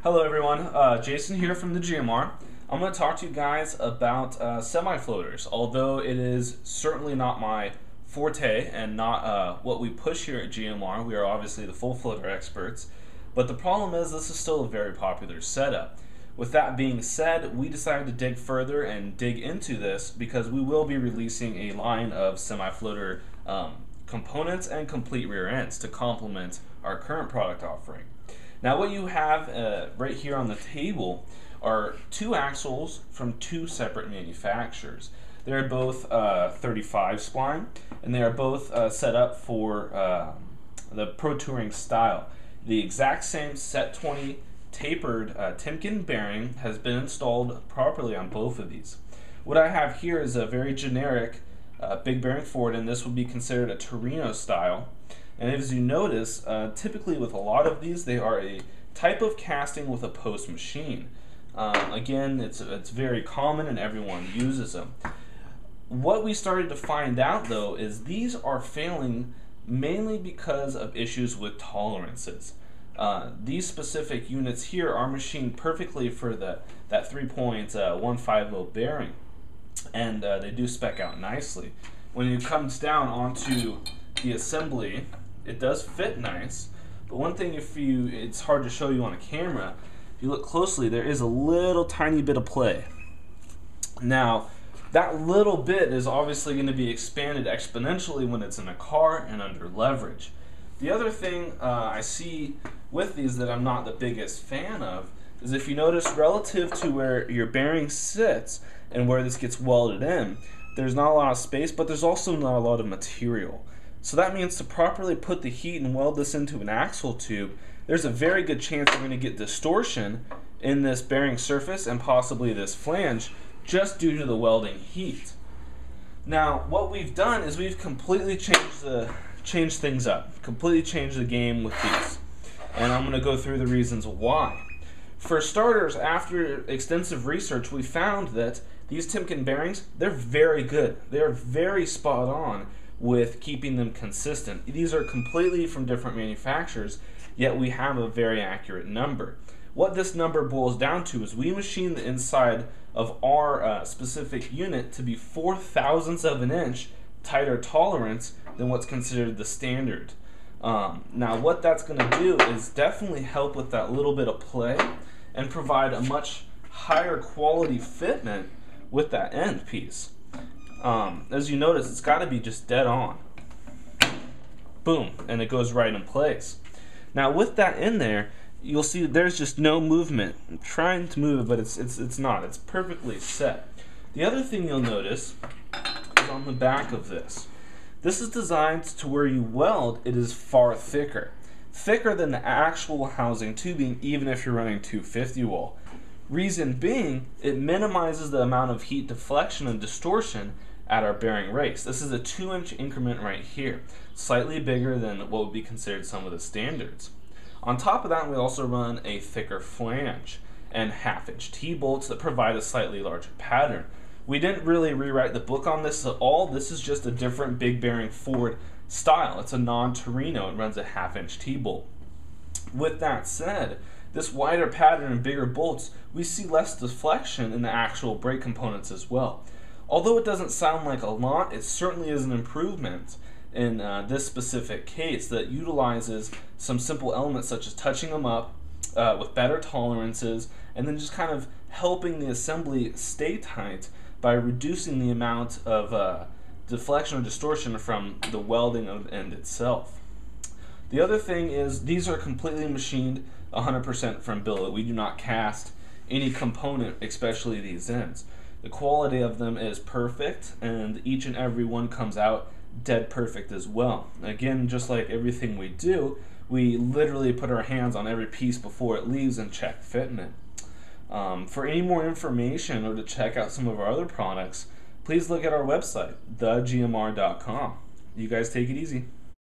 Hello everyone, Jason here from the GMR. I'm going to talk to you guys about semi-floaters, although it is certainly not my forte and not what we push here at GMR. We are obviously the full floater experts, but the problem is this is still a very popular setup. With that being said, we decided to dig further and dig into this because we will be releasing a line of semi-floater components and complete rear ends to complement our current product offering. Now what you have right here on the table are two axles from two separate manufacturers. They're both 35 spline, and they are both set up for the Pro Touring style. The exact same set 20 tapered Timken bearing has been installed properly on both of these. What I have here is a very generic big bearing forward, and this would be considered a Torino style. And as you notice, typically with a lot of these, they are a type of casting with a post machine. Again, it's very common and everyone uses them. What we started to find out though is these are failing mainly because of issues with tolerances. These specific units here are machined perfectly for that 3.150 bearing, and they do spec out nicely. When it comes down onto the assembly, it does fit nice, but one thing it's hard to show you on a camera, if you look closely, there is a little tiny bit of play. Now, that little bit is obviously going to be expanded exponentially when it's in a car and under leverage. The other thing I see with these that I'm not the biggest fan of is if you notice relative to where your bearing sits and where this gets welded in, there's not a lot of space, but there's also not a lot of material. So that means to properly put the heat and weld this into an axle tube, there's a very good chance we're going to get distortion in this bearing surface and possibly this flange just due to the welding heat. Now, what we've done is we've completely changed things up, completely changed the game with these. And I'm going to go through the reasons why. For starters, after extensive research, we found that these Timken bearings, they're very good. They're very spot on with keeping them consistent. These are completely from different manufacturers, yet we have a very accurate number. What this number boils down to is we machine the inside of our specific unit to be 4/1000ths of an inch tighter tolerance than what's considered the standard. Now what that's going to do is definitely help with that little bit of play and provide a much higher quality fitment with that end piece. As you notice, it's got to be just dead on. Boom, and it goes right in place. Now with that in there, you'll see there's just no movement. I'm trying to move it, but it's not. It's perfectly set. The other thing you'll notice is on the back of this. This is designed to where you weld, it is far thicker. Thicker than the actual housing tubing, even if you're running 250 wool. Reason being, it minimizes the amount of heat deflection and distortion at our bearing race. This is a 2-inch increment right here, slightly bigger than what would be considered some of the standards. On top of that, we also run a thicker flange and 1/2-inch T-bolts that provide a slightly larger pattern. We didn't really rewrite the book on this at all. This is just a different big bearing forward style. It's a non-Torino. It runs a 1/2-inch T-bolt. With that said, this wider pattern and bigger bolts, we see less deflection in the actual brake components as well. Although it doesn't sound like a lot, it certainly is an improvement in this specific case that utilizes some simple elements such as touching them up with better tolerances and then just kind of helping the assembly stay tight by reducing the amount of deflection or distortion from the welding of the end itself. The other thing is these are completely machined 100% from billet. We do not cast any component, especially these ends. The quality of them is perfect, and each and every one comes out dead perfect as well. Again, just like everything we do, we literally put our hands on every piece before it leaves and check fitment. For any more information or to check out some of our other products, please look at our website, thegmr.com. You guys take it easy.